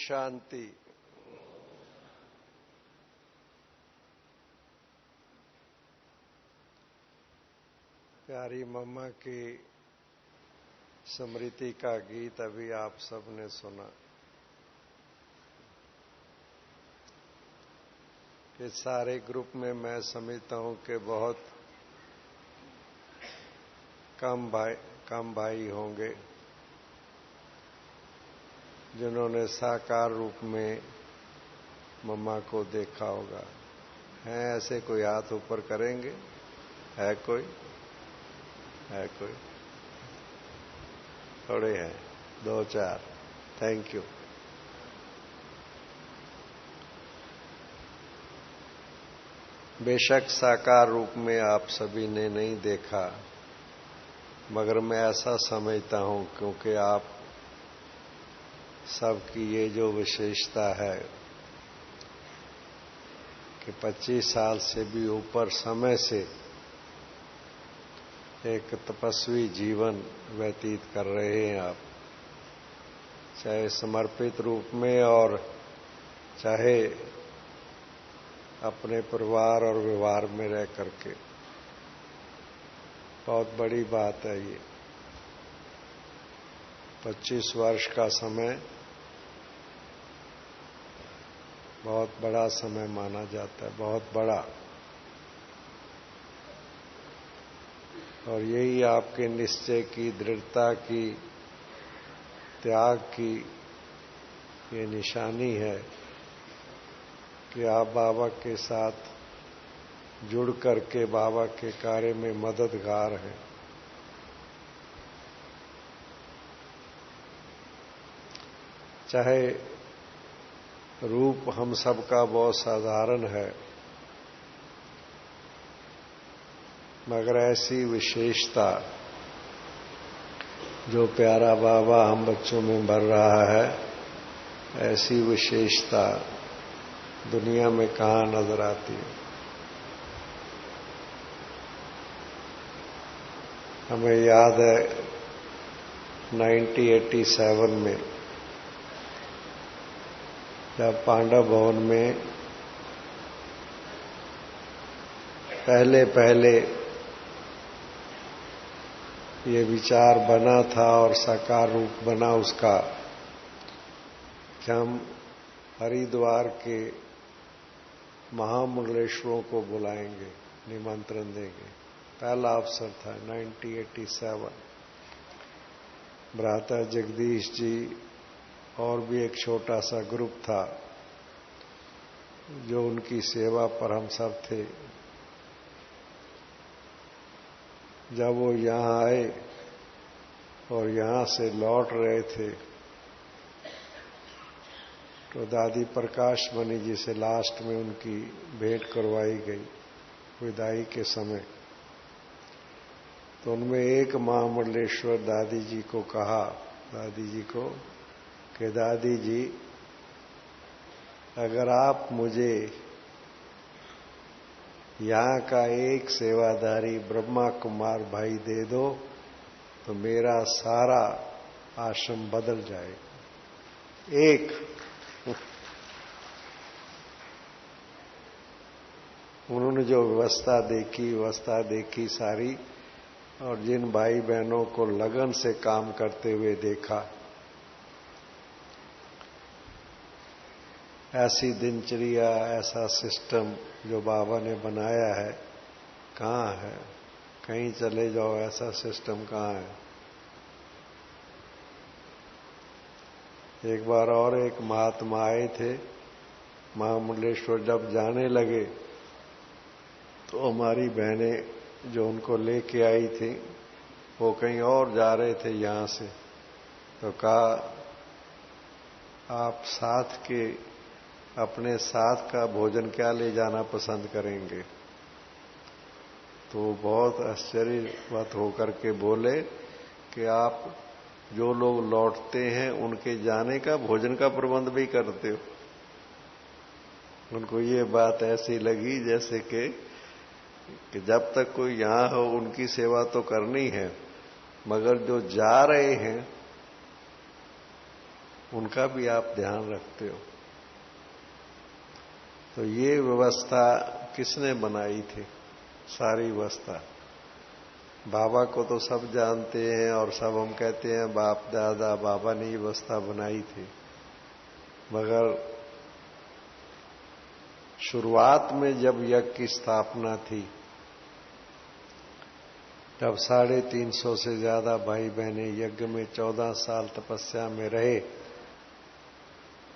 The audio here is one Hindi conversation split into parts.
शांति। प्यारी मम्मा की स्मृति का गीत अभी आप सबने सुना। इस सारे ग्रुप में मैं समझता हूं कि बहुत कम भाई होंगे जिन्होंने साकार रूप में मम्मा को देखा होगा। हैं ऐसे? कोई हाथ ऊपर करेंगे? है कोई? है कोई? थोड़े हैं, 2-4। Thank you. बेशक साकार रूप में आप सभी ने नहीं देखा, मगर मैं ऐसा समझता हूं क्योंकि आप सबकी ये जो विशेषता है कि 25 साल से भी ऊपर समय से एक तपस्वी जीवन व्यतीत कर रहे हैं आप, चाहे समर्पित रूप में और चाहे अपने परिवार और व्यवहार में रह करके। बहुत बड़ी बात है ये। 25 वर्ष का समय बहुत बड़ा समय माना जाता है, बहुत बड़ा। और यही आपके निश्चय की, दृढ़ता की, त्याग की ये निशानी है कि आप बाबा के साथ जुड़ करके बाबा के कार्य में मददगार हैं। चाहे रूप हम सबका बहुत साधारण है, मगर ऐसी विशेषता जो प्यारा बाबा हम बच्चों में भर रहा है, ऐसी विशेषता दुनिया में कहाँ नजर आती है। हमें याद है 1987 में जब पांडव भवन में पहले ये विचार बना था और साकार रूप बना उसका कि हम हरिद्वार के महामंडलेश्वरों को बुलाएंगे, निमंत्रण देंगे। पहला अवसर था 1987। भ्राता जगदीश जी और भी एक छोटा सा ग्रुप था जो उनकी सेवा पर हम सब थे। जब वो यहाँ आए और यहाँ से लौट रहे थे तो दादी प्रकाश मणि जी से लास्ट में उनकी भेंट करवाई गई विदाई के समय। तो उनमें एक महामंडलेश्वर दादी जी को कहा, दादी जी को, कि दादी जी अगर आप मुझे यहाँ का एक सेवादारी ब्रह्मा कुमार भाई दे दो तो मेरा सारा आश्रम बदल जाएगा। एक उन्होंने जो व्यवस्था देखी सारी, और जिन भाई बहनों को लगन से काम करते हुए देखा, ऐसी दिनचर्या, ऐसा सिस्टम जो बाबा ने बनाया है कहाँ है? कहीं चले जाओ, ऐसा सिस्टम कहाँ है? एक बार और एक महात्मा आए थे महामंडलेश्वर, जब जाने लगे तो हमारी बहनें जो उनको लेके आई थी वो कहीं और जा रहे थे यहाँ से, तो कहा आप साथ के अपने साथ का भोजन क्या ले जाना पसंद करेंगे? तो बहुत आश्चर्यवत होकर के बोले कि आप जो लोग लौटते हैं उनके जाने का भोजन का प्रबंध भी करते हो। उनको ये बात ऐसी लगी जैसे कि जब तक कोई यहाँ हो उनकी सेवा तो करनी है, मगर जो जा रहे हैं उनका भी आप ध्यान रखते हो। तो ये व्यवस्था किसने बनाई थी? सारी व्यवस्था बाबा को तो सब जानते हैं और सब हम कहते हैं बाप दादा बाबा ने ये व्यवस्था बनाई थी, मगर शुरुआत में जब यज्ञ की स्थापना थी तब 350 से ज्यादा भाई बहनें यज्ञ में 14 साल तपस्या में रहे,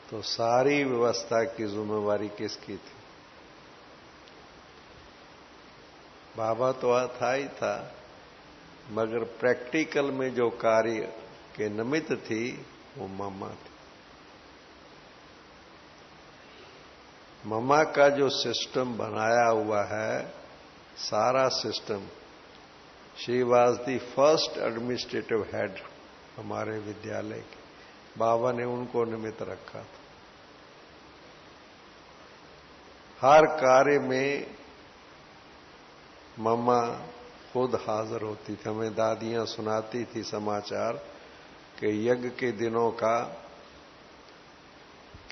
तो सारी व्यवस्था की जिम्मेवारी किसकी थी? बाबा तो था ही था, मगर प्रैक्टिकल में जो कार्य के निमित्त थी वो मम्मा थी। मम्मा का जो सिस्टम बनाया हुआ है, सारा system, she was the first administrative head हमारे विद्यालय के। बाबा ने उनको निमित्त रखा था। हर कार्य में मम्मा खुद हाजिर होती थी। हमें दादियां सुनाती थी समाचार कि यज्ञ के दिनों का,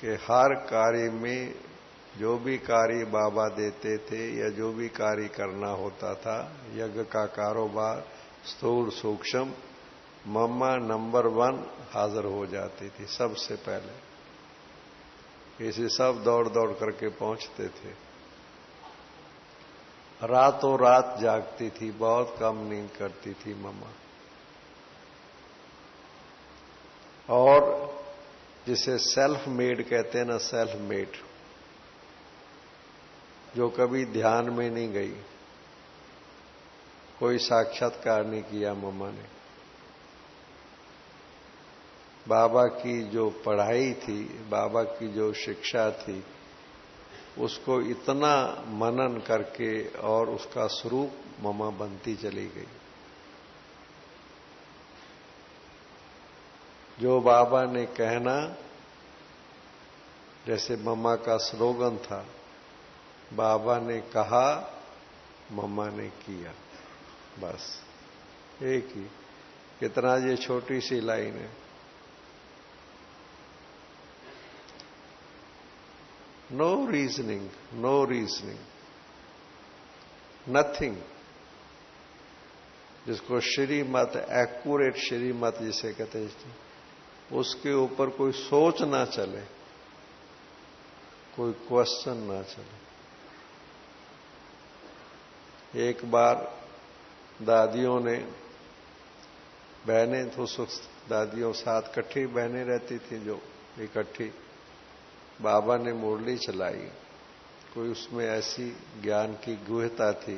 कि हर कार्य में जो भी कार्य बाबा देते थे या जो भी कार्य करना होता था, यज्ञ का कारोबार स्थूल सूक्ष्म, मम्मा नंबर 1 हाजिर हो जाती थी सबसे पहले। इसे सब दौड़ दौड़ करके पहुंचते थे। रातों रात जागती थी, बहुत कम नींद करती थी मम्मा। और जिसे सेल्फ मेड कहते हैं ना, सेल्फ मेड, जो कभी ध्यान में नहीं गई, कोई साक्षात्कार नहीं किया मम्मा ने। बाबा की जो पढ़ाई थी, बाबा की जो शिक्षा थी, उसको इतना मनन करके और उसका स्वरूप मम्मा बनती चली गई। जो बाबा ने कहना, जैसे मम्मा का स्लोगन था, बाबा ने कहा, मम्मा ने किया, बस एक ही। कितना ये छोटी सी लाइन है। No reasoning, nothing. जिसको श्रीमत, एक्यूरेट श्रीमत जिसे कहते हैं, उसके ऊपर कोई सोच ना चले, कोई क्वेश्चन ना चले। एक बार दादियों ने, बहनें तो सुख, दादियों साथ इकट्ठी बहनें रहती थी जो इकट्ठी, बाबा ने मुरली चलाई, कोई उसमें ऐसी ज्ञान की गुहता थी,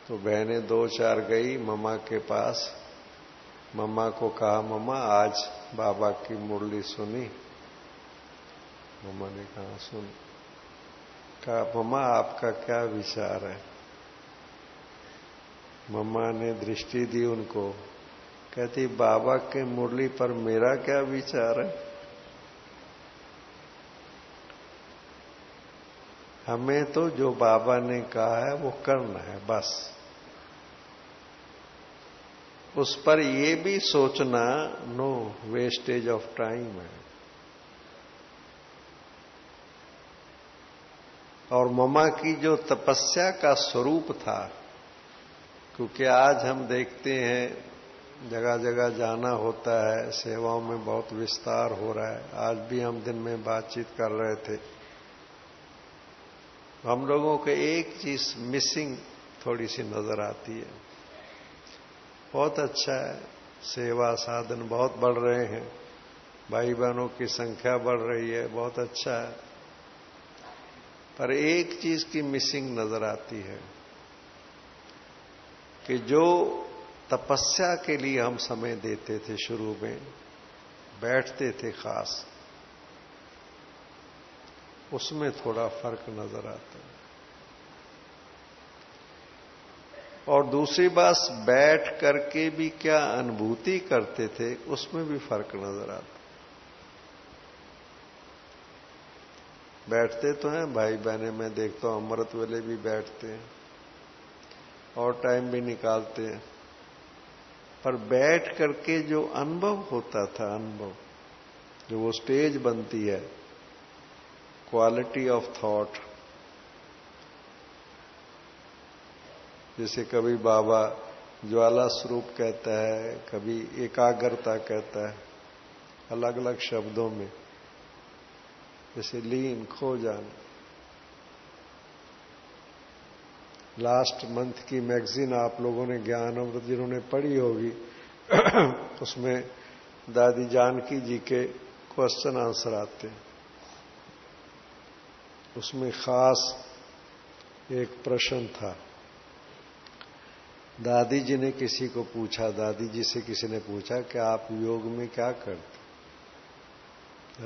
तो बहनें 2-4 गई मम्मा के पास, मम्मा को कहा, मम्मा आज बाबा की मुरली सुनी? मम्मा ने कहा सुन। कहा मम्मा आपका क्या विचार है? मम्मा ने दृष्टि दी उनको, कहती बाबा के मुरली पर मेरा क्या विचार है? हमें तो जो बाबा ने कहा है वो करना है, बस। उस पर ये भी सोचना नो वेस्टेज ऑफ टाइम है। और मम्मा की जो तपस्या का स्वरूप था, क्योंकि आज हम देखते हैं जगह जगह जाना होता है, सेवाओं में बहुत विस्तार हो रहा है। आज भी हम दिन में बातचीत कर रहे थे, हम लोगों को एक चीज मिसिंग थोड़ी सी नजर आती है। बहुत अच्छा है, सेवा साधन बहुत बढ़ रहे हैं, भाई बहनों की संख्या बढ़ रही है, बहुत अच्छा है, पर एक चीज की मिसिंग नजर आती है कि जो तपस्या के लिए हम समय देते थे, शुरू में बैठते थे खास, उसमें थोड़ा फर्क नजर आता है। और दूसरी बात, बैठ करके भी क्या अनुभूति करते थे, उसमें भी फर्क नजर आता। बैठते तो हैं भाई बहने, मैं देखता हूं अमृत वेले भी बैठते हैं और टाइम भी निकालते हैं, पर बैठ करके जो अनुभव होता था, अनुभव जो वो स्टेज बनती है, क्वालिटी ऑफ थॉट। जैसे कभी बाबा ज्वाला स्वरूप कहता है, कभी एकाग्रता कहता है, अलग अलग शब्दों में, जैसे लीन, खो जाना। लास्ट मंथ की मैगजीन आप लोगों ने ज्ञान अमृत जिन्होंने पढ़ी होगी उसमें दादी जानकी जी के क्वेश्चन आंसर आते हैं। उसमें खास एक प्रश्न था, दादी जी ने किसी को पूछा, दादी जी से किसी ने पूछा कि आप योग में क्या करते?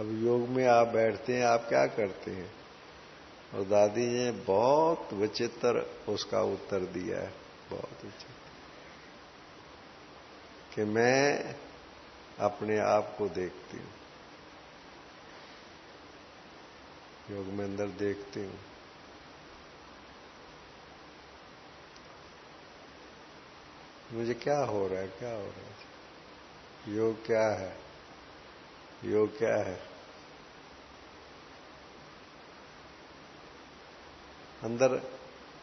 अब योग में आप बैठते हैं, आप क्या करते हैं? और दादी ने बहुत विचित्र उसका उत्तर दिया है, बहुत विचित्र, कि मैं अपने आप को देखती हूं, योग में अंदर देखती हूं। मुझे क्या हो रहा है, क्या हो रहा है? योग क्या है? योग क्या है? अंदर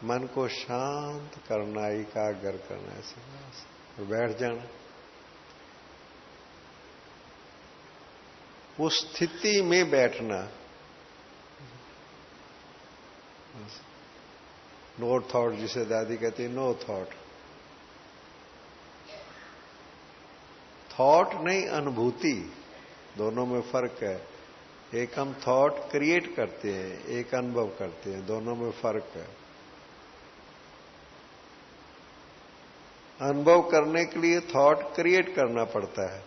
मन को शांत करना, एकाग्र करना, ऐसे और बैठ जाना। उस स्थिति में बैठना। नो थॉट, जिसे दादी कहती है, नो थॉट। थॉट नहीं, अनुभूति, दोनों में फर्क है। एक हम थॉट क्रिएट करते हैं, एक अनुभव करते हैं, दोनों में फर्क है। अनुभव करने के लिए थॉट क्रिएट करना पड़ता है,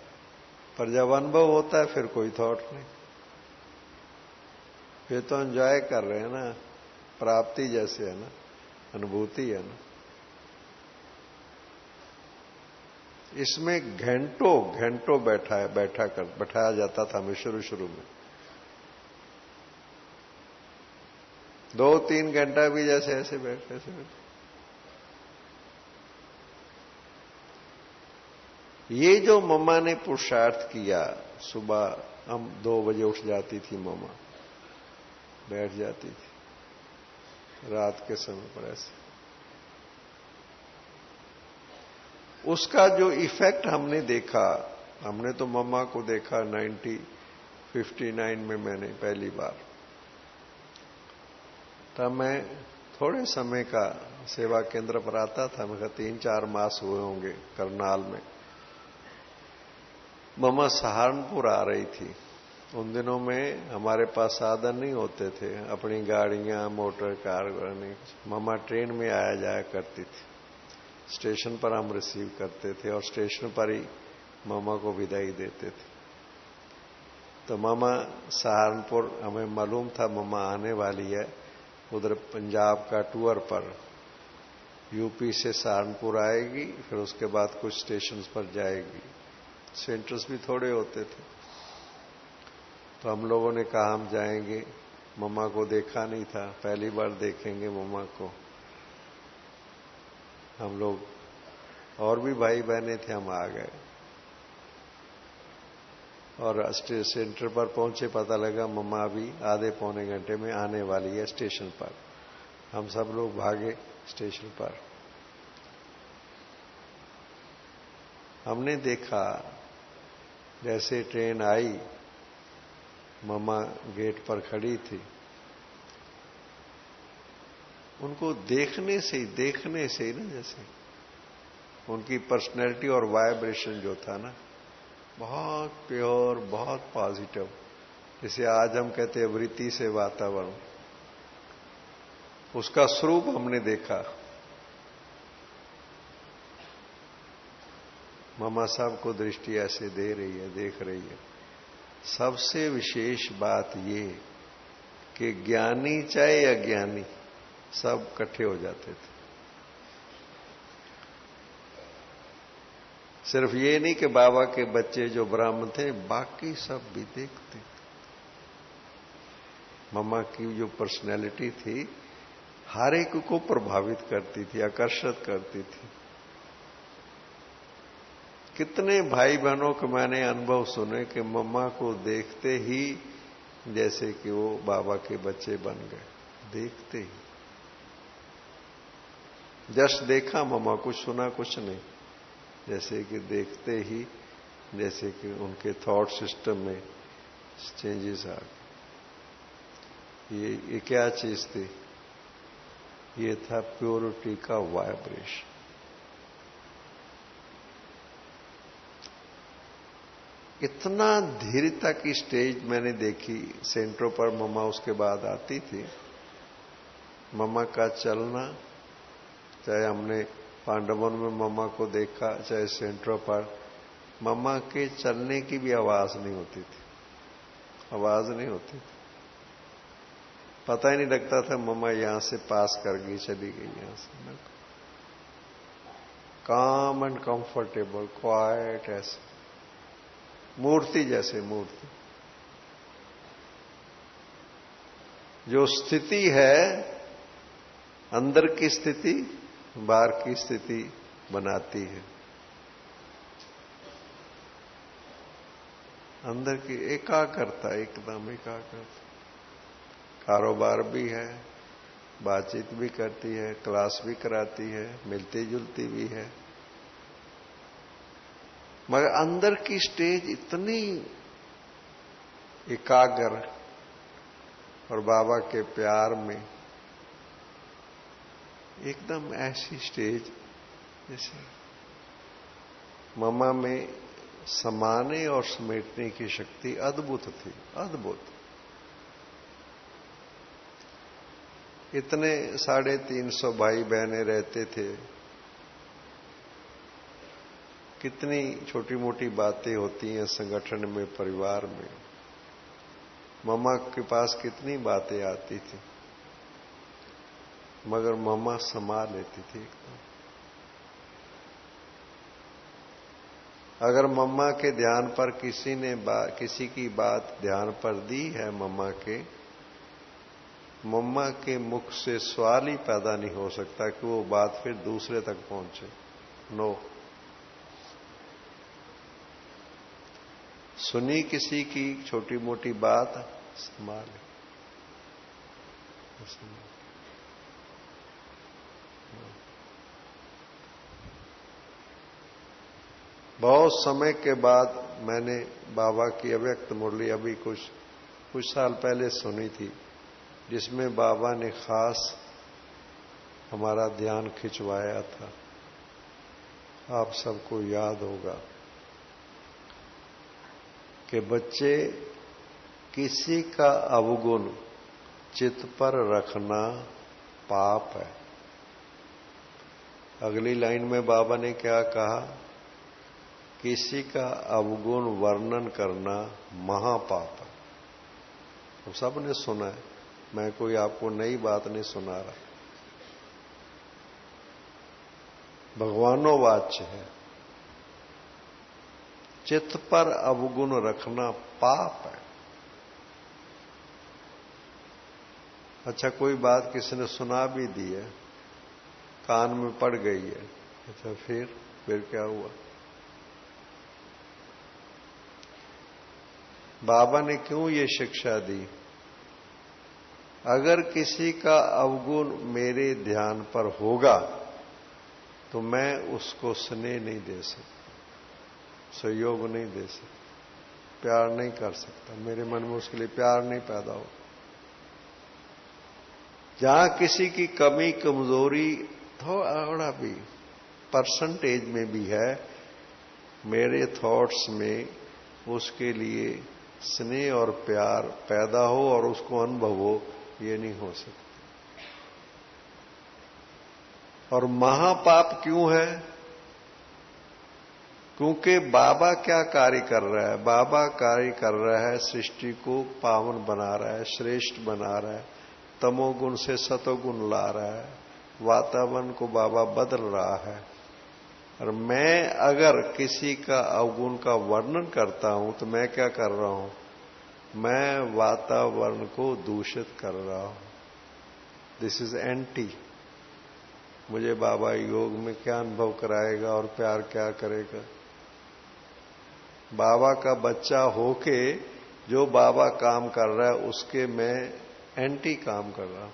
पर जब अनुभव होता है फिर कोई थॉट नहीं, फिर तो एंजॉय कर रहे हैं ना, प्राप्ति जैसे है ना, अनुभूति है ना। इसमें घंटों घंटों बैठाया जाता था हमें शुरू में। 2-3 घंटा भी जैसे ऐसे बैठे। ये जो मम्मा ने पुरुषार्थ किया, सुबह हम 2 बजे उठ जाती थी मम्मा, बैठ जाती थी रात के समय पर ऐसे। उसका जो इफेक्ट हमने देखा, हमने तो मम्मा को देखा 1959 में मैंने पहली बार। तब मैं थोड़े समय का सेवा केंद्र पर आता था, मेरे 3-4 मास हुए होंगे करनाल में। मम्मा सहारनपुर आ रही थी। उन दिनों में हमारे पास साधन नहीं होते थे, अपनी गाड़ियां, मोटर कार नहीं। मम्मा ट्रेन में आया जाया करती थी, स्टेशन पर हम रिसीव करते थे और स्टेशन पर ही मामा को विदाई देते थे। तो मामा सहारनपुर, हमें मालूम था मामा आने वाली है, उधर पंजाब का टूर पर, यूपी से सहारनपुर आएगी, फिर उसके बाद कुछ स्टेशन पर जाएगी। सेंटर्स भी थोड़े होते थे, तो हम लोगों ने कहा हम जाएंगे। मामा को देखा नहीं था, पहली बार देखेंगे मामा को। हम लोग और भी भाई बहने थे, हम आ गए और सेंटर पर पहुंचे, पता लगा मम्मा अभी आधे पौने घंटे में आने वाली है स्टेशन पर। हम सब लोग भागे स्टेशन पर। हमने देखा जैसे ट्रेन आई, मम्मा गेट पर खड़ी थी। उनको देखने से ही ना, जैसे उनकी पर्सनैलिटी और वाइब्रेशन जो था ना, बहुत प्योर, बहुत पॉजिटिव, जैसे आज हम कहते हैं वृत्ति से वातावरण, उसका स्वरूप हमने देखा। मामा साहब को दृष्टि ऐसे दे रही है, देख रही है। सबसे विशेष बात ये कि ज्ञानी चाहे अज्ञानी सब इकट्ठे हो जाते थे। सिर्फ ये नहीं कि बाबा के बच्चे जो ब्राह्मण थे, बाकी सब भी देखते। मम्मा की जो पर्सनैलिटी थी हर एक को प्रभावित करती थी, आकर्षित करती थी। कितने भाई बहनों के मैंने अनुभव सुने कि मम्मा को देखते ही जैसे कि वो बाबा के बच्चे बन गए, देखते ही। जस्ट देखा मम्मा, कुछ सुना कुछ नहीं, जैसे कि देखते ही जैसे कि उनके थॉट सिस्टम में चेंजेस आ गए। ये क्या चीज थी? ये था प्योरिटी का वाइब्रेशन। इतना धीरता की स्टेज मैंने देखी सेंटरों पर। मम्मा उसके बाद आती थी, मम्मा का चलना, चाहे हमने पांडवन में मम्मा को देखा, चाहे सेंटरों पर, मम्मा के चलने की भी आवाज नहीं होती थी, आवाज नहीं होती थी। पता ही नहीं लगता था मम्मा यहां से पास कर गई, चली गई यहां से। काम एंड कंफर्टेबल, क्वाइट, ऐसे मूर्ति जैसे मूर्ति। जो स्थिति है अंदर की स्थिति बाहर की स्थिति बनाती है। अंदर की एकाग्रता, एकदम एकाग्रता। कारोबार भी है, बातचीत भी करती है, क्लास भी कराती है, मिलती जुलती भी है, मगर अंदर की स्टेज इतनी एकाग्र और बाबा के प्यार में एकदम ऐसी स्टेज जैसे मम्मा में समाने और समेटने की शक्ति अद्भुत थी, अद्भुत। इतने 350 भाई बहने रहते थे, कितनी छोटी मोटी बातें होती हैं संगठन में, परिवार में। मम्मा के पास कितनी बातें आती थी, मगर मम्मा संभाल लेती थी एकदम। अगर मम्मा के ध्यान पर किसी की बात ध्यान पर दी है मम्मा के मुख से सवाल ही पैदा नहीं हो सकता कि वो बात फिर दूसरे तक पहुंचे। नो। सुनी किसी की छोटी मोटी बात, संभाल। बहुत समय के बाद मैंने बाबा की अव्यक्त मुरली अभी कुछ साल पहले सुनी थी, जिसमें बाबा ने खास हमारा ध्यान खिंचवाया था। आप सबको याद होगा कि बच्चे, किसी का अवगुण चित्त पर रखना पाप है। अगली लाइन में बाबा ने क्या कहा? किसी का अवगुण वर्णन करना महापाप है। तो सबने सुना है, मैं कोई आपको नई बात नहीं सुना रहा, भगवानों वाच्य है। चित्त पर अवगुण रखना पाप है। अच्छा, कोई बात किसी ने सुना भी दी है, कान में पड़ गई है, अच्छा फिर क्या हुआ? बाबा ने क्यों ये शिक्षा दी? अगर किसी का अवगुण मेरे ध्यान पर होगा तो मैं उसको स्नेह नहीं दे सकता, सहयोग नहीं दे सकता, प्यार नहीं कर सकता, मेरे मन में उसके लिए प्यार नहीं पैदा हो। जहां किसी की कमी कमजोरी थोड़ा भी परसेंटेज में भी है, मेरे थॉट्स में उसके लिए स्नेह और प्यार पैदा हो और उसको अनुभव हो, ये नहीं हो सकता। और महापाप क्यों है? क्योंकि बाबा क्या कार्य कर रहा है? बाबा कार्य कर रहा है सृष्टि को पावन बना रहा है, श्रेष्ठ बना रहा है, तमोगुण से सतोगुण ला रहा है, वातावरण को बाबा बदल रहा है। और मैं अगर किसी का अवगुण का वर्णन करता हूं तो मैं क्या कर रहा हूं? मैं वातावरण को दूषित कर रहा हूं। This is anti. मुझे बाबा योग में क्या अनुभव कराएगा और प्यार क्या करेगा? बाबा का बच्चा होके जो बाबा काम कर रहा है उसके मैं एंटी काम कर रहा हूं,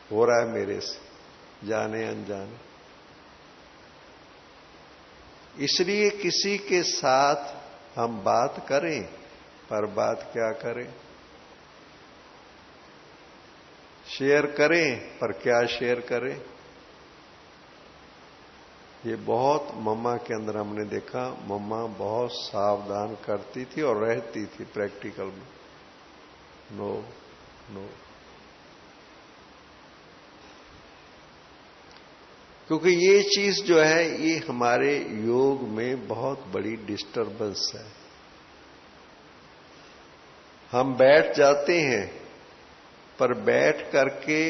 हो रहा है मेरे से जाने अनजाने। इसलिए किसी के साथ हम बात करें, पर बात क्या करें? शेयर करें, पर क्या शेयर करें? ये बहुत मम्मा के अंदर हमने देखा, मम्मा बहुत सावधान करती थी और रहती थी प्रैक्टिकल में। नो नो, क्योंकि ये चीज जो है ये हमारे योग में बहुत बड़ी डिस्टरबेंस है। हम बैठ जाते हैं, पर बैठ करके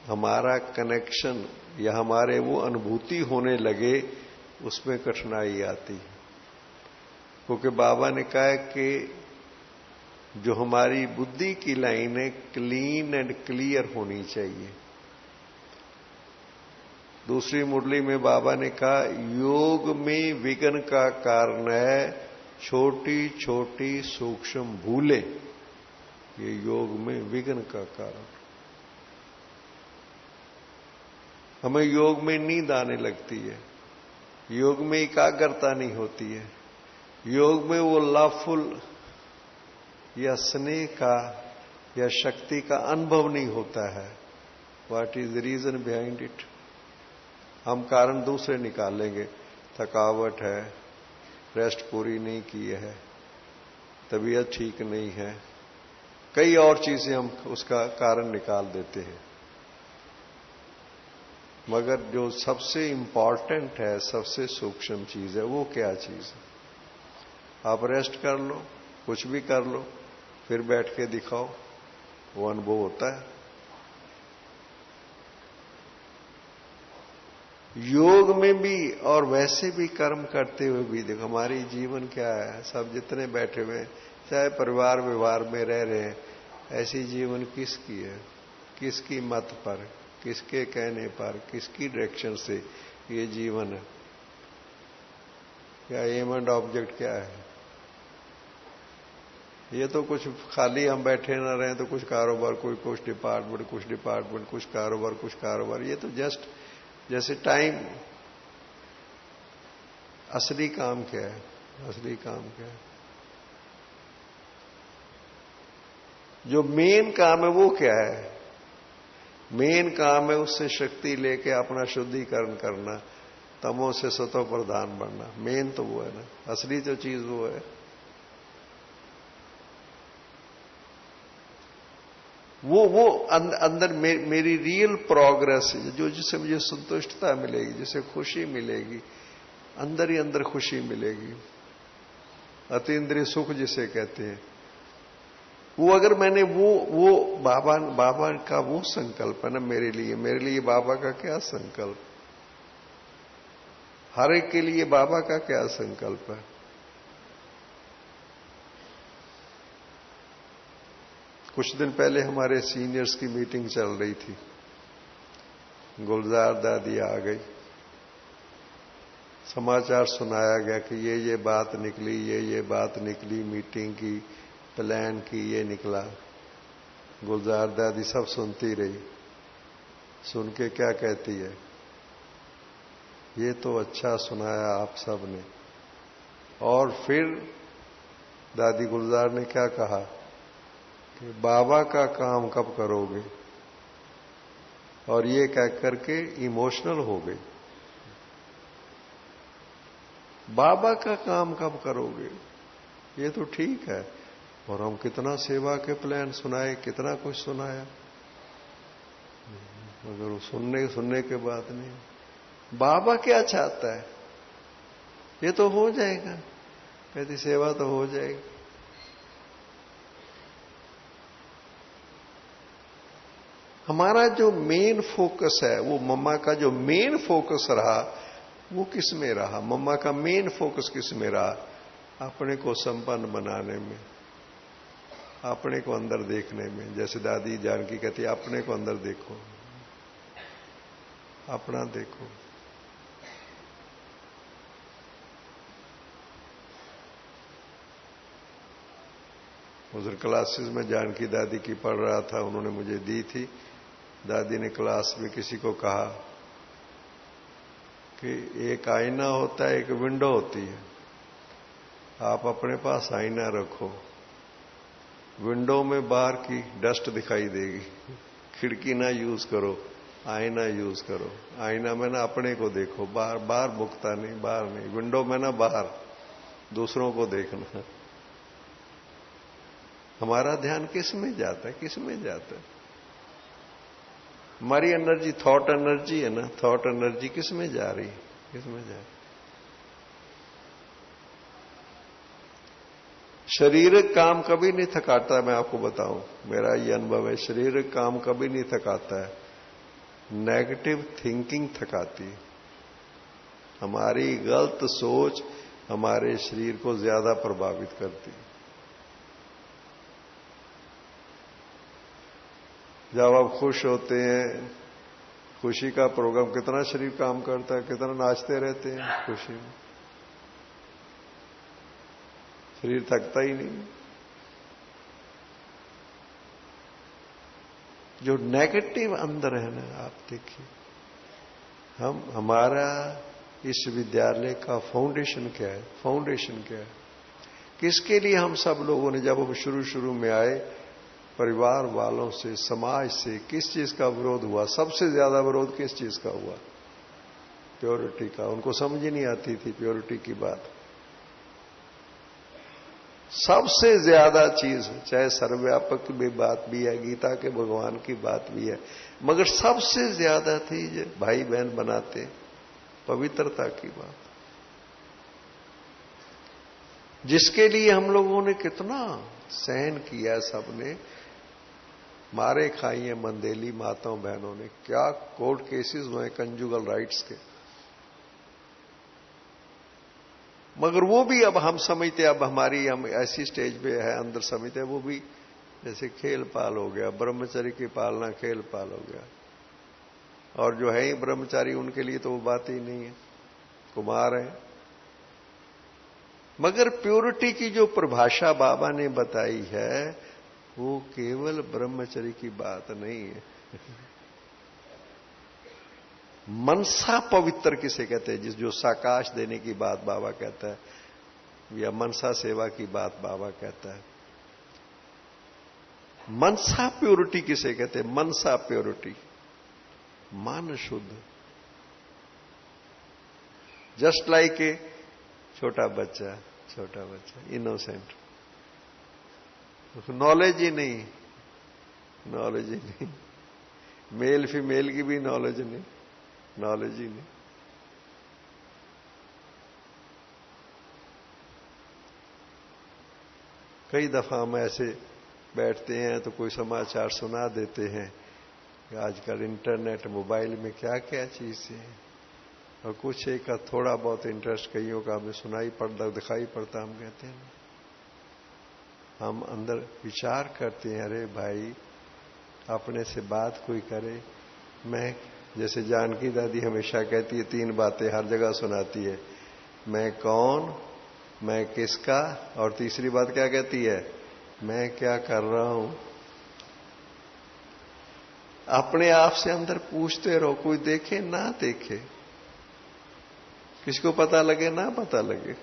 हमारा कनेक्शन या हमारे वो अनुभूति होने लगे, उसमें कठिनाई आती है। क्योंकि बाबा ने कहा है कि जो हमारी बुद्धि की लाइन है क्लीन एंड क्लियर होनी चाहिए। दूसरी मुरली में बाबा ने कहा योग में विघ्न का कारण है छोटी छोटी सूक्ष्म भूलें। ये योग में विघ्न का कारण। हमें योग में नींद आने लगती है, योग में एकाग्रता नहीं होती है, योग में वो लवफुल या स्नेह का या शक्ति का अनुभव नहीं होता है। What is the reason behind it? हम कारण दूसरे निकालेंगे, थकावट है, रेस्ट पूरी नहीं की है, तबीयत ठीक नहीं है, कई और चीजें हम उसका कारण निकाल देते हैं। मगर जो सबसे इंपॉर्टेंट है, सबसे सूक्ष्म चीज है, वो क्या चीज है? आप रेस्ट कर लो, कुछ भी कर लो, फिर बैठ के दिखाओ, वो अनुभव होता है। योग में भी और वैसे भी कर्म करते हुए भी देखो हमारी जीवन क्या है। सब जितने बैठे हुए हैं, चाहे परिवार व्यवहार में रह रहे हैं, ऐसी जीवन किसकी है? किसकी मत पर, किसके कहने पर, किसकी डायरेक्शन से ये जीवन है? क्या एम एंड ऑब्जेक्ट क्या है? ये तो कुछ खाली हम बैठे ना रहे तो कुछ कारोबार, कोई कुछ डिपार्टमेंट, कुछ डिपार्टमेंट, कुछ कारोबार, कुछ कारोबार। ये तो जस्ट जैसे टाइम। असली काम क्या है? असली काम क्या है? जो मेन काम है वो क्या है? मेन काम है उससे शक्ति लेके अपना शुद्धिकरण करना, तमो से सतो प्रधान बनना। मेन तो वो है ना, असली जो चीज वो है। वो अंदर मेरी रियल प्रोग्रेस जो, जिससे मुझे संतुष्टता मिलेगी, जिससे खुशी मिलेगी, अंदर ही अंदर खुशी मिलेगी, अतीन्द्रिय सुख जिसे कहते हैं। वो अगर मैंने वो बाबा का वो संकल्प है ना मेरे लिए बाबा का क्या संकल्प, हर एक के लिए बाबा का क्या संकल्प है? कुछ दिन पहले हमारे सीनियर्स की मीटिंग चल रही थी। गुलजार दादी आ गई, समाचार सुनाया गया कि ये बात निकली, ये बात निकली, मीटिंग की, प्लान की, ये निकला। गुलजार दादी सब सुनती रही। सुन के क्या कहती है, ये तो अच्छा सुनाया आप सब ने। और फिर दादी गुलजार ने क्या कहा कि बाबा का काम कब करोगे? और ये कह करके इमोशनल हो गई। बाबा का काम कब करोगे? ये तो ठीक है, और हम कितना सेवा के प्लान सुनाए, कितना कुछ सुनाया, मगर वो सुनने के बाद नहीं। बाबा क्या चाहता है? ये तो हो जाएगा, कहती सेवा तो हो जाएगी। हमारा जो मेन फोकस है, वो मम्मा का जो मेन फोकस रहा, वो किस में रहा? मम्मा का मेन फोकस किस में रहा? अपने को संपन्न बनाने में, अपने को अंदर देखने में। जैसे दादी जानकी कहती है, अपने को अंदर देखो, अपना देखो। उधर क्लासेस में जानकी दादी की पढ़ रहा था, उन्होंने मुझे दी थी। दादी ने क्लास में किसी को कहा कि एक आईना होता है, एक विंडो होती है, आप अपने पास आईना रखो, विंडो में बाहर की डस्ट दिखाई देगी, खिड़की ना यूज करो, आईना यूज करो। आईना में ना अपने को देखो, बाहर बाहर मुकता नहीं, बाहर नहीं, विंडो में ना बाहर दूसरों को देखना। हमारा ध्यान किस में जाता है, किस में जाता है? हमारी एनर्जी थॉट एनर्जी है ना, थॉट एनर्जी किस में जा रही है, किस में जा रही? शारीरिक काम कभी नहीं थकाता, मैं आपको बताऊं, मेरा ये अनुभव है, शारीरिक काम कभी नहीं थकाता है, नेगेटिव थिंकिंग थकाती है। हमारी गलत सोच हमारे शरीर को ज्यादा प्रभावित करती है। जब आप खुश होते हैं, खुशी का प्रोग्राम, कितना शरीर काम करता है, कितना नाचते रहते हैं खुशी में, शरीर थकता ही नहीं। जो नेगेटिव अंदर है ना, आप देखिए, हमारा इस विद्यालय का फाउंडेशन क्या है, फाउंडेशन क्या है, किसके लिए हम सब लोगों ने, जब हम शुरू में आए, परिवार वालों से, समाज से किस चीज का विरोध हुआ? सबसे ज्यादा विरोध किस चीज का हुआ? प्योरिटी का। उनको समझ ही नहीं आती थी प्योरिटी की बात। सबसे ज्यादा चीज, चाहे सर्वव्यापक की बात भी है, गीता के भगवान की बात भी है, मगर सबसे ज्यादा थी जो भाई बहन बनाते, पवित्रता की बात, जिसके लिए हम लोगों ने कितना सहन किया, सबने मारे खाई है मंदेली माताओं बहनों ने, क्या कोर्ट केसेस हुए कंजुगल राइट्स के। मगर वो भी अब हम समझते, अब हमारी हम ऐसी स्टेज पे है, अंदर समझते हैं, वो भी जैसे खेल पाल हो गया, ब्रह्मचर्य की पालना खेल पाल हो गया। और जो है ही ब्रह्मचारी, उनके लिए तो वो बात ही नहीं है, कुमार है। मगर प्योरिटी की जो परिभाषा बाबा ने बताई है, वो केवल ब्रह्मचर्य की बात नहीं है। मनसा पवित्र किसे कहते हैं? जिस जो साकाश देने की बात बाबा कहता है, या मनसा सेवा की बात बाबा कहता है। मनसा प्योरिटी किसे कहते हैं? मनसा प्योरिटी, मन शुद्ध। जस्ट लाइक ए छोटा बच्चा इनोसेंट, नॉलेज ही नहीं, नॉलेज ही नहीं, मेल फीमेल की भी नॉलेज नहीं, नॉलेज ही नहीं। कई दफा हम ऐसे बैठते हैं तो कोई समाचार सुना देते हैं कि आजकल इंटरनेट मोबाइल में क्या क्या चीजें हैं, और कुछ एक का थोड़ा बहुत इंटरेस्ट कईयों का हमें सुनाई पड़ता, दिखाई पड़ता, हम कहते हैं, हम अंदर विचार करते हैं, अरे भाई अपने से बात कोई करे। मैं, जैसे जानकी दादी हमेशा कहती है, 3 बातें हर जगह सुनाती है, मैं कौन, मैं किसका, और तीसरी बात क्या कहती है? मैं क्या कर रहा हूं। अपने आप से अंदर पूछते रहो, कोई देखे ना देखे, किसको पता लगे ना पता लगे,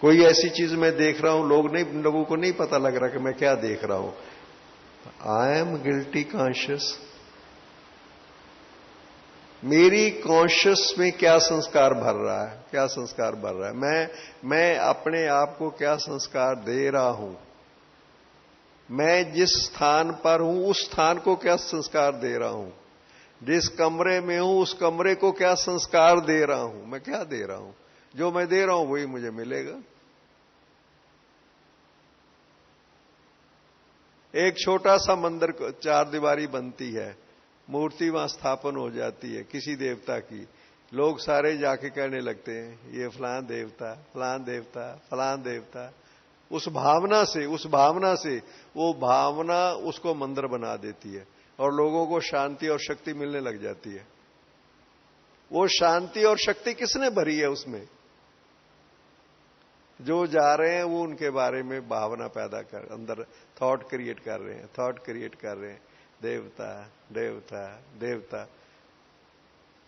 कोई ऐसी चीज मैं देख रहा हूं, लोगों को नहीं पता लग रहा कि मैं क्या देख रहा हूं। आई एम गिल्टी कॉन्शियस, मेरी कॉन्शियस में क्या संस्कार भर रहा है, क्या संस्कार भर रहा है, मैं अपने आप को क्या संस्कार दे रहा हूं, मैं जिस स्थान पर हूं उस स्थान को क्या संस्कार दे रहा हूं, जिस कमरे में हूं उस कमरे को क्या संस्कार दे रहा हूं, मैं क्या दे रहा हूं। जो मैं दे रहा हूं वही मुझे मिलेगा। एक छोटा सा मंदिर, 4 दीवारी बनती है, मूर्ति वहां स्थापन हो जाती है किसी देवता की, लोग सारे जाके कहने लगते हैं, ये फलां देवता, फलां देवता, फलां देवता। उस भावना से वो भावना उसको मंदिर बना देती है, और लोगों को शांति और शक्ति मिलने लग जाती है। वो शांति और शक्ति किसने भरी है उसमें? जो जा रहे हैं वो उनके बारे में भावना पैदा कर, अंदर थॉट क्रिएट कर रहे हैं, थॉट क्रिएट कर रहे हैं, देवता देवता देवता।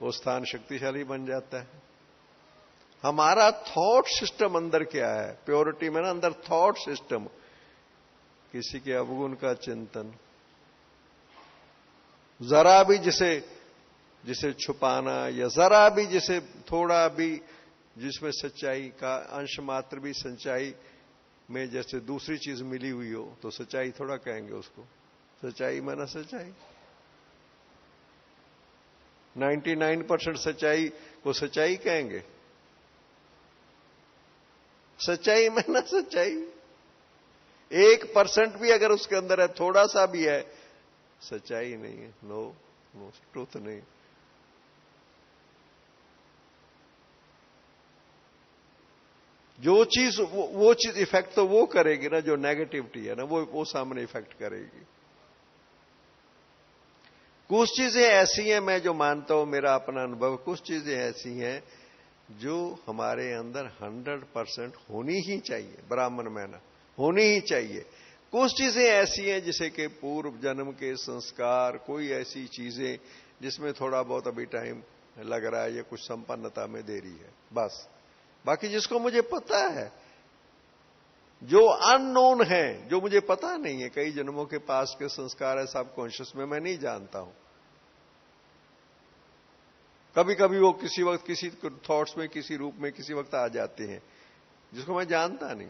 वो स्थान शक्तिशाली बन जाता है। हमारा थॉट सिस्टम अंदर क्या है, प्योरिटी में ना अंदर थॉट सिस्टम, किसी के अवगुण का चिंतन, जरा भी जिसे छुपाना, या जरा भी जिसे थोड़ा भी जिसमें सच्चाई का अंश मात्र भी सच्चाई में जैसे दूसरी चीज मिली हुई हो, तो सच्चाई थोड़ा कहेंगे उसको। सच्चाई माना सच्चाई, 99% सच्चाई को सच्चाई कहेंगे। सच्चाई माना सच्चाई। 1% भी अगर उसके अंदर है, थोड़ा सा भी है, सच्चाई नहीं है। नो ट्रूथ नहीं। जो चीज वो चीज इफेक्ट तो वो करेगी ना, जो नेगेटिविटी है ना वो सामने इफेक्ट करेगी। कुछ चीजें ऐसी हैं, मैं जो मानता हूं, मेरा अपना अनुभव, कुछ चीजें ऐसी हैं जो हमारे अंदर 100% होनी ही चाहिए, ब्राह्मण में ना होनी ही चाहिए। कुछ चीजें ऐसी हैं जैसे कि पूर्व जन्म के संस्कार, कोई ऐसी चीजें जिसमें थोड़ा बहुत अभी टाइम लग रहा है या कुछ संपन्नता में देरी है, बस। बाकी जिसको मुझे पता है, जो अननोन है, जो मुझे पता नहीं है, कई जन्मों के पास के संस्कार है सब कॉन्शियस में, मैं नहीं जानता हूं। कभी कभी वो किसी वक्त किसी थॉट्स में, किसी रूप में, किसी वक्त आ जाते हैं, जिसको मैं जानता नहीं।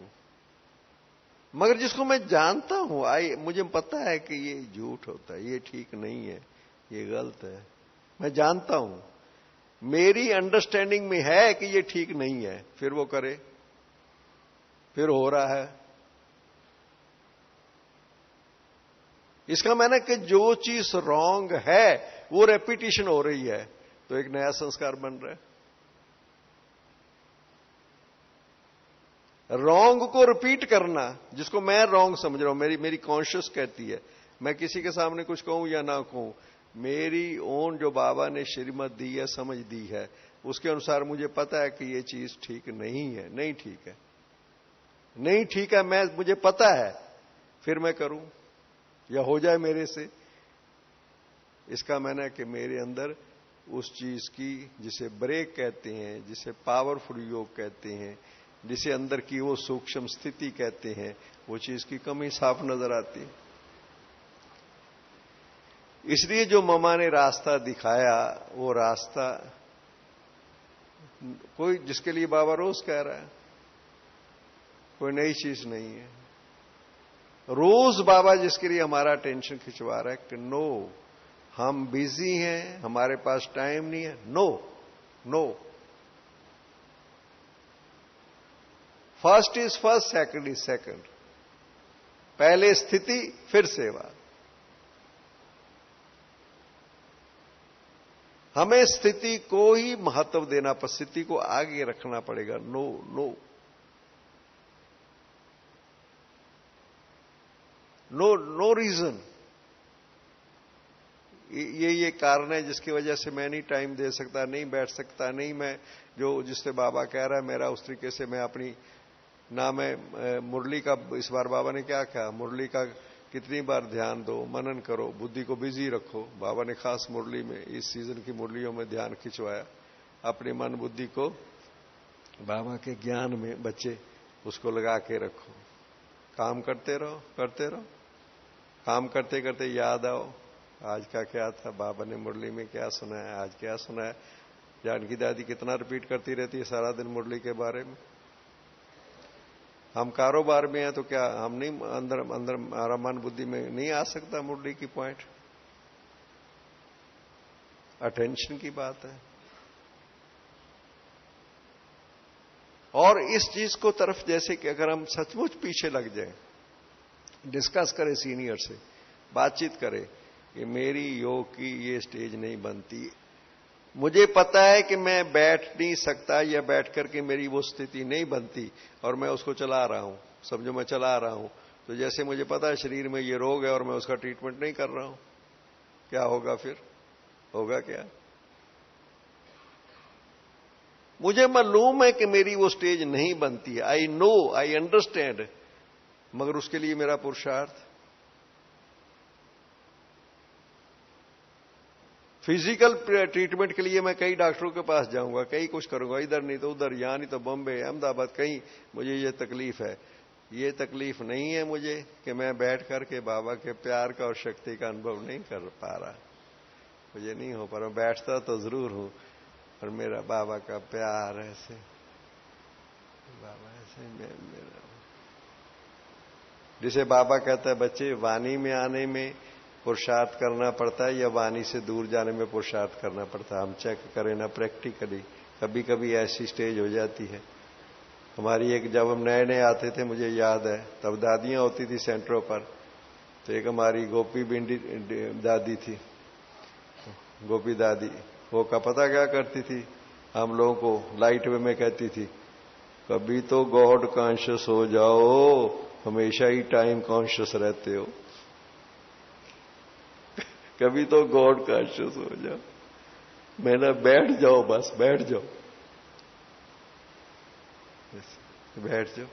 मगर जिसको मैं जानता हूं, मुझे पता है कि ये झूठ होता है, ये ठीक नहीं है, ये गलत है, मैं जानता हूं, मेरी अंडरस्टैंडिंग में है कि ये ठीक नहीं है, फिर वो करे, फिर हो रहा है। इसका मैंने कि जो चीज रॉन्ग है वो रेपिटेशन हो रही है, तो एक नया संस्कार बन रहा है। रॉन्ग को रिपीट करना, जिसको मैं रॉन्ग समझ रहा हूं, मेरी कॉन्शियस कहती है, मैं किसी के सामने कुछ कहूं या ना कहूं, मेरी ओन जो बाबा ने श्रीमत दी है, समझ दी है, उसके अनुसार मुझे पता है कि ये चीज ठीक नहीं है, नहीं ठीक है, नहीं ठीक है, मुझे पता है, फिर मैं करूं या हो जाए मेरे से। इसका मैंने कि मेरे अंदर उस चीज की, जिसे ब्रेक कहते हैं, जिसे पावरफुल योग कहते हैं, जिसे अंदर की वो सूक्ष्म स्थिति कहते हैं, वो चीज की कमी साफ नजर आती है। इसलिए जो ममा ने रास्ता दिखाया, वो रास्ता कोई जिसके लिए बाबा रोज कह रहा है, कोई नई चीज नहीं है। रोज बाबा जिसके लिए हमारा टेंशन खिंचवा रहा है कि नो, हम बिजी हैं, हमारे पास टाइम नहीं है, no no. First is first, second is second. पहले स्थिति, फिर सेवा। हमें स्थिति को ही महत्व देना, पर स्थिति को आगे रखना पड़ेगा। No no no no reason. ये कारण है जिसकी वजह से मैं नहीं टाइम दे सकता, नहीं बैठ सकता, नहीं मैं जो जिससे बाबा कह रहा है मेरा उस तरीके से मैं अपनी ना मैं मुरली का, इस बार बाबा ने क्या कहा, मुरली का कितनी बार ध्यान दो, मनन करो, बुद्धि को बिजी रखो। बाबा ने खास मुरली में, इस सीजन की मुरलियों में ध्यान खिंचवाया, अपनी मन बुद्धि को बाबा के ज्ञान में बच्चे उसको लगा के रखो, काम करते रहो करते रहो। काम करते करते याद आओ आज का क्या था, बाबा ने मुरली में क्या सुनाया, आज क्या सुनाया। जानकी दादी कितना रिपीट करती रहती है सारा दिन मुरली के बारे में। हम कारोबार में हैं तो क्या हम नहीं अंदर अंदर हमारा मन बुद्धि में नहीं आ सकता मुरली की पॉइंट? अटेंशन की बात है। और इस चीज को तरफ जैसे कि अगर हम सचमुच पीछे लग जाएं, डिस्कस करें सीनियर से, बातचीत करें कि मेरी योग की ये स्टेज नहीं बनती, मुझे पता है कि मैं बैठ नहीं सकता या बैठ करके मेरी वो स्थिति नहीं बनती और मैं उसको चला रहा हूं, समझो मैं चला रहा हूं, तो जैसे मुझे पता है शरीर में ये रोग है और मैं उसका ट्रीटमेंट नहीं कर रहा हूं, क्या होगा फिर? होगा क्या? मुझे मालूम है कि मेरी वो स्टेज नहीं बनती है, आई नो, आई अंडरस्टैंड, मगर उसके लिए मेरा पुरुषार्थ। फिजिकल ट्रीटमेंट के लिए मैं कई डॉक्टरों के पास जाऊंगा, कई कुछ करूंगा, इधर नहीं तो उधर, यहां नहीं तो बॉम्बे, अहमदाबाद, कहीं मुझे ये तकलीफ है। ये तकलीफ नहीं है मुझे कि मैं बैठ करके बाबा के प्यार का और शक्ति का अनुभव नहीं कर पा रहा, मुझे नहीं हो पा रहा। बैठता तो जरूर हूं, पर मेरा बाबा का प्यार ऐसे, बाबा ऐसे मेरा, जिसे बाबा कहता है बच्चे वाणी में आने में पुरुषार्थ करना पड़ता है या वाणी से दूर जाने में पुरुषार्थ करना पड़ता है। हम चेक करें ना प्रैक्टिकली, कभी कभी ऐसी स्टेज हो जाती है हमारी। एक जब हम नए नए आते थे, मुझे याद है, तब दादियां होती थी सेंटरों पर, तो एक हमारी गोपी बिंडी दादी थी, गोपी दादी, वो का पता क्या करती थी, हम लोगों को लाइट वे में कहती थी, कभी तो गॉड कॉन्शियस हो जाओ, हमेशा ही टाइम कॉन्शियस रहते हो, कभी तो गॉड कॉन्शियस हो जाओ। मैंने बैठ जाओ, बस बैठ जाओ, बैठ जाओ।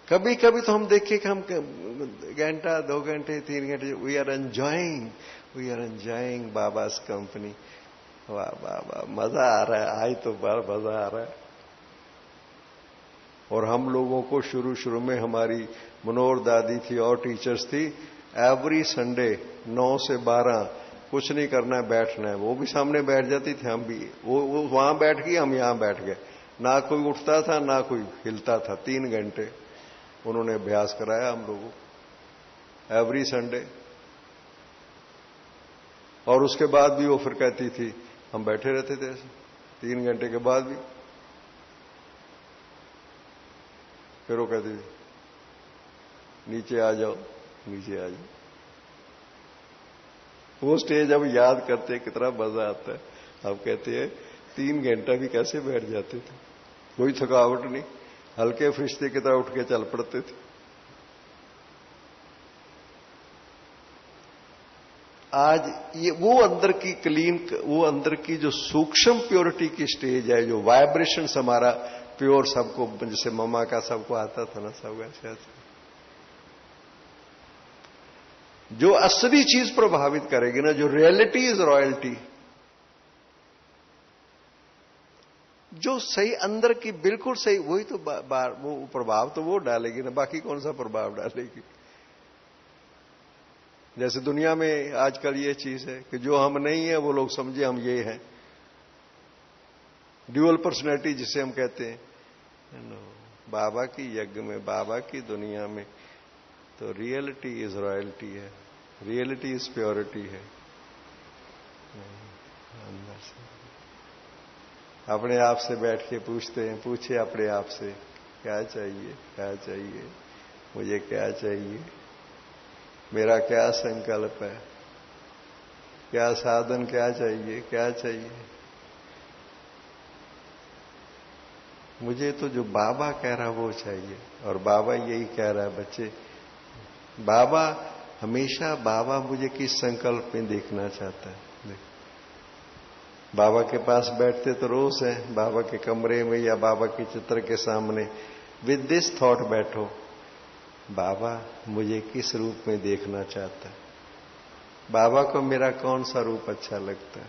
कभी कभी तो हम देखें कि हम घंटा 2 घंटे 3 घंटे वी आर एंजॉयिंग बाबा's कंपनी। वाह वाह वाह, मजा आ रहा है, आज तो बार मजा आ रहा है। और हम लोगों को शुरू शुरू में हमारी मनोहर दादी थी और टीचर्स थी, एवरी संडे 9 से 12 कुछ नहीं करना है, बैठना है। वो भी सामने बैठ जाती थी, हम भी, वो वहां बैठ गई, हम यहां बैठ गए, ना कोई उठता था ना कोई हिलता था। 3 घंटे उन्होंने अभ्यास कराया हम लोगों को एवरी संडे। और उसके बाद भी वो फिर कहती थी, हम बैठे रहते थे ऐसे 3 घंटे के बाद भी, फिर वो कहती थी नीचे आ जाओ, नीचे आ जाओ। वो स्टेज अब याद करते कितना मजा आता है। अब कहते हैं 3 घंटा भी कैसे बैठ जाते थे, कोई थकावट नहीं, हल्के फरिश्ते की तरह उठ के चल पड़ते थे। आज ये वो अंदर की क्लीन, वो अंदर की जो सूक्ष्म प्योरिटी की स्टेज है, जो वाइब्रेशन हमारा प्योर, सबको जैसे ममा का सबको आता था ना, सब ऐसे जो असली चीज प्रभावित करेगी ना, जो रियलिटी इज रॉयल्टी, जो सही अंदर की बिल्कुल सही, वही तो वो प्रभाव तो वो डालेगी ना, बाकी कौन सा प्रभाव डालेगी। जैसे दुनिया में आजकल ये चीज है कि जो हम नहीं है वो लोग समझे हम ये हैं, ड्यूअल पर्सनैलिटी जिसे हम कहते हैं। बाबा की यज्ञ में, बाबा की दुनिया में तो रियलिटी इज रॉयल्टी है, रियलिटी इज प्योरिटी है। अंदर से अपने आप से बैठ के पूछते हैं, पूछे अपने आप से क्या चाहिए, क्या चाहिए, मुझे क्या चाहिए, मेरा क्या संकल्प है, क्या साधन, क्या चाहिए, क्या चाहिए। मुझे तो जो बाबा कह रहा वो चाहिए, और बाबा यही कह रहा है बच्चे, बाबा हमेशा, बाबा मुझे किस संकल्प में देखना चाहता है। बाबा के पास बैठते तो रोज है, बाबा के कमरे में या बाबा के चित्र के सामने विद दिस थॉट बैठो, बाबा मुझे किस रूप में देखना चाहता है, बाबा को मेरा कौन सा रूप अच्छा लगता है,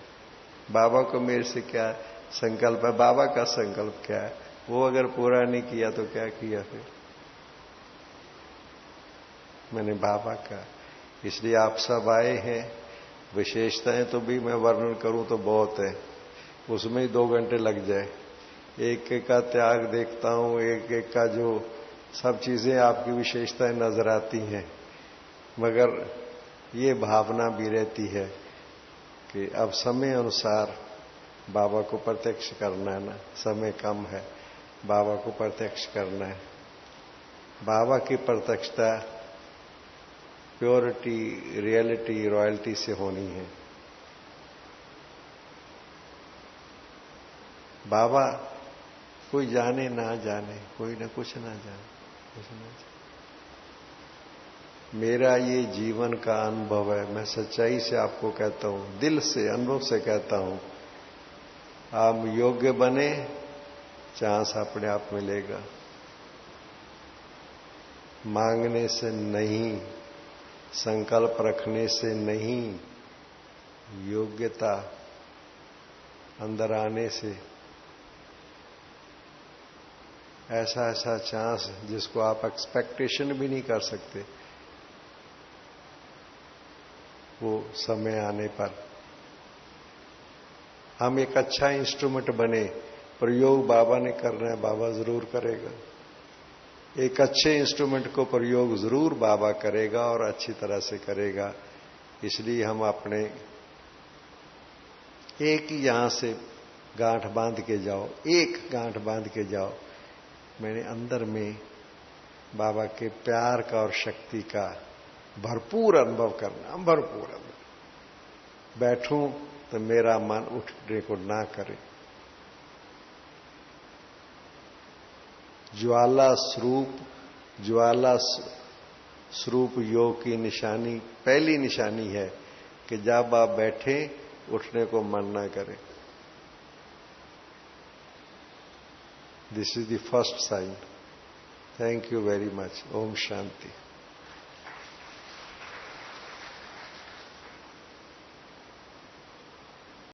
बाबा को मेरे से क्या संकल्प है, बाबा का संकल्प क्या है। वो अगर पूरा नहीं किया तो क्या किया फिर मैंने बाबा का। इसलिए आप सब आए हैं। विशेषताएं तो भी मैं वर्णन करूं तो बहुत है, उसमें ही 2 घंटे लग जाए। एक एक का त्याग देखता हूं, एक एक का जो सब चीजें आपकी विशेषताएं नजर आती हैं, मगर ये भावना भी रहती है कि अब समय अनुसार बाबा को प्रत्यक्ष करना है ना, समय कम है, बाबा को प्रत्यक्ष करना है। बाबा की प्रत्यक्षता प्योरिटी, रियलिटी, रॉयल्टी से होनी है। बाबा कोई जाने ना जाने, कोई ना कुछ ना जाने, कुछ ना जाने, मेरा ये जीवन का अनुभव है, मैं सच्चाई से आपको कहता हूं, दिल से, अनुभव से कहता हूं, आप योग्य बने, चांस अपने आप मिलेगा। मांगने से नहीं, संकल्प रखने से नहीं, योग्यता अंदर आने से। ऐसा ऐसा चांस जिसको आप एक्सपेक्टेशन भी नहीं कर सकते, वो समय आने पर हम एक अच्छा इंस्ट्रूमेंट बने। प्रयोग बाबा ने करना है, बाबा जरूर करेगा। एक अच्छे इंस्ट्रूमेंट को प्रयोग जरूर बाबा करेगा और अच्छी तरह से करेगा। इसलिए हम अपने एक ही यहां से गांठ बांध के जाओ, एक गांठ बांध के जाओ, मैंने अंदर में बाबा के प्यार का और शक्ति का भरपूर अनुभव करना, भरपूर अनुभव। बैठूं तो मेरा मन उठने को ना करे। ज्वाला स्वरूप योग की निशानी, पहली निशानी है कि जब आप बैठे उठने को मन ना करे। This is the first sign. Thank you very much. ओम शांति।